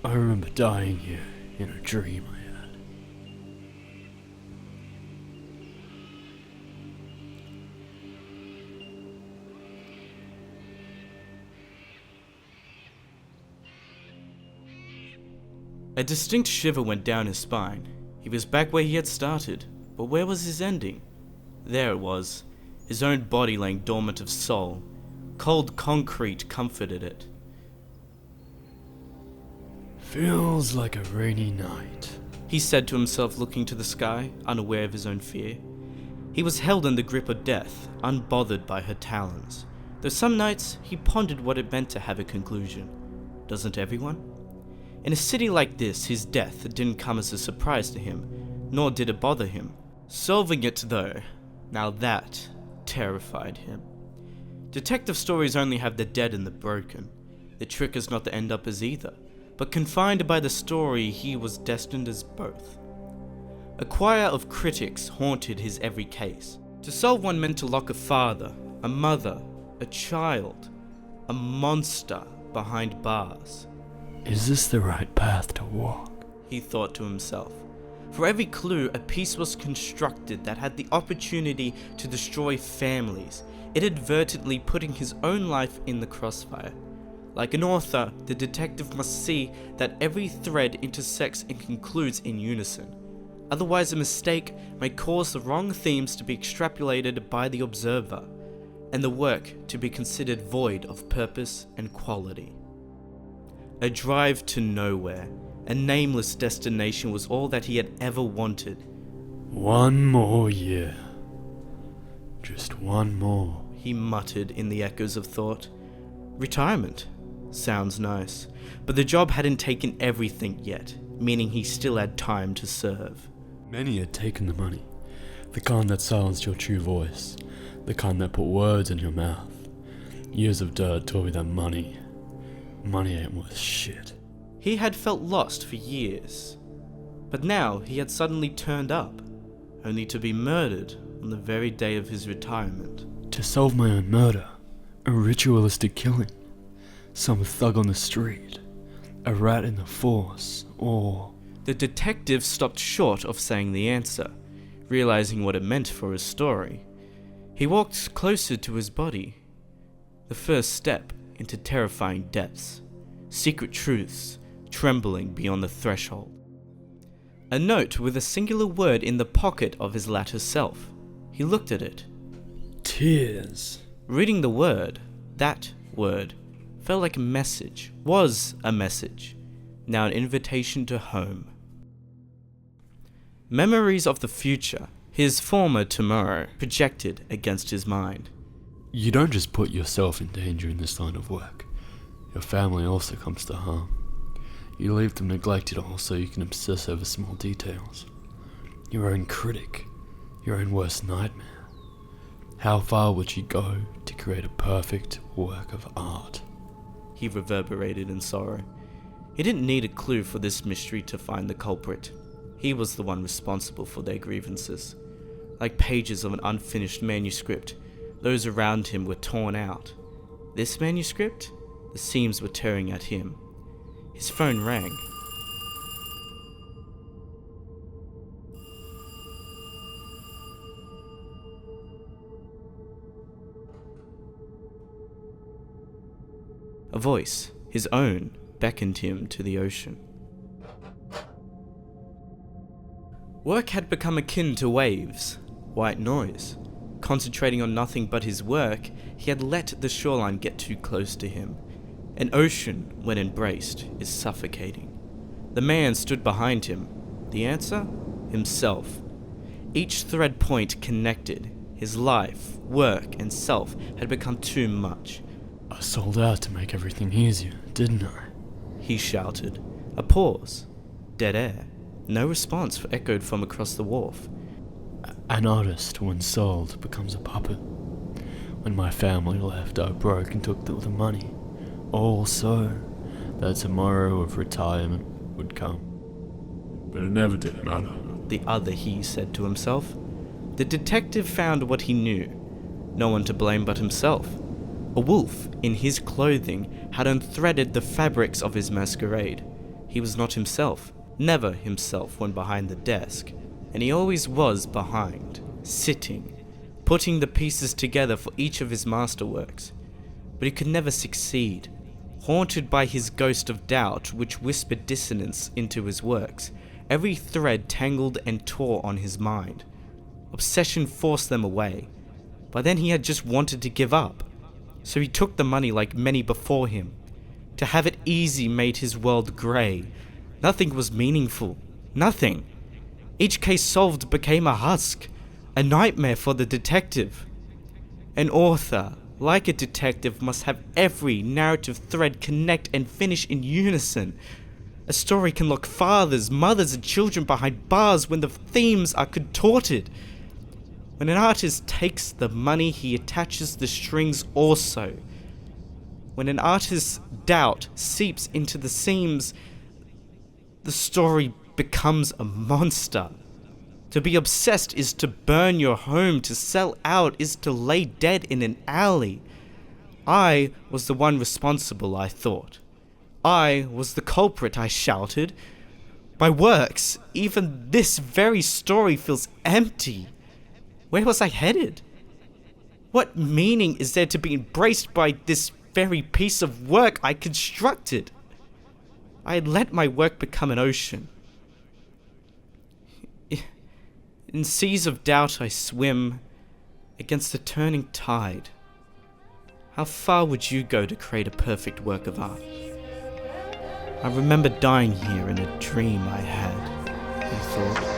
I remember dying here in a dream I had. A distinct shiver went down his spine. He was back where he had started, but where was his ending? There it was, his own body laying dormant of soul. Cold concrete comforted it. Feels like a rainy night, He said to himself, looking to the sky, unaware of his own fear. He was held in the grip of death, unbothered by her talons, though some nights he pondered what it meant to have a conclusion. Doesn't everyone? In a city like this, his death didn't come as a surprise to him, nor did it bother him. Solving it, though, now that terrified him. Detective stories only have the dead and the broken. The trick is not to end up as either, but confined by the story, he was destined as both. A choir of critics haunted his every case. To solve one meant to lock a father, a mother, a child, a monster behind bars. Is this the right path to walk? He thought to himself. For every clue, a piece was constructed that had the opportunity to destroy families, inadvertently putting his own life in the crossfire. Like an author, the detective must see that every thread intersects and concludes in unison. Otherwise, a mistake may cause the wrong themes to be extrapolated by the observer, and the work to be considered void of purpose and quality. A drive to nowhere, a nameless destination was all that he had ever wanted. One more year. Just one more. He muttered in the echoes of thought. Retirement. Sounds nice. But the job hadn't taken everything yet, meaning he still had time to serve. Many had taken the money. The kind that silenced your true voice. The kind that put words in your mouth. Years of dirt told me that money ain't worth shit. He had felt lost for years. But now he had suddenly turned up, only to be murdered on the very day of his retirement. To solve my own murder. A ritualistic killing. Some thug on the street. A rat in the force. Or... The detective stopped short of saying the answer, realizing what it meant for his story. He walked closer to his body. The first step into terrifying depths. Secret truths trembling beyond the threshold. A note with a singular word in the pocket of his latter self. He looked at it. Tears. Reading the word, that word, felt like a message, was a message, now an invitation to home. Memories of the future, his former tomorrow, projected against his mind. You don't just put yourself in danger in this line of work. Your family also comes to harm. You leave them neglected all so you can obsess over small details. Your own critic, your own worst nightmare. How far would you go to create a perfect work of art? He reverberated in sorrow. He didn't need a clue for this mystery to find the culprit. He was the one responsible for their grievances. Like pages of an unfinished manuscript, those around him were torn out. This manuscript? The seams were tearing at him. His phone rang. A voice, his own, beckoned him to the ocean. Work had become akin to waves, white noise. Concentrating on nothing but his work, he had let the shoreline get too close to him. An ocean, when embraced, is suffocating. The man stood behind him. The answer? Himself. Each thread point connected. His life, work, and self had become too much. I sold out to make everything easier, didn't I? He shouted. A pause. Dead air. No response echoed from across the wharf. An artist, when sold, becomes a puppet. When my family left, I broke and took the money. All so that tomorrow of retirement would come. But it never did matter. The other he said to himself. The detective found what he knew. No one to blame but himself. A wolf, in his clothing, had unthreaded the fabrics of his masquerade. He was not himself, never himself when behind the desk, and he always was behind, sitting, putting the pieces together for each of his masterworks. But he could never succeed, haunted by his ghost of doubt which whispered dissonance into his works. Every thread tangled and tore on his mind. Obsession forced them away. By then he had just wanted to give up. So he took the money like many before him. To have it easy made his world grey. Nothing was meaningful. Nothing. Each case solved became a husk. A nightmare for the detective. An author, like a detective, must have every narrative thread connect and finish in unison. A story can lock fathers, mothers, and children behind bars when the themes are contorted. When an artist takes the money, he attaches the strings also. When an artist's doubt seeps into the seams, the story becomes a monster. To be obsessed is to burn your home. To sell out is to lay dead in an alley. I was the one responsible, I thought. I was the culprit, I shouted. My works, even this very story feels empty. Where was I headed? What meaning is there to be embraced by this very piece of work I constructed? I had let my work become an ocean. In seas of doubt I swim against the turning tide. How far would you go to create a perfect work of art? I remember dying here in a dream I had, he thought.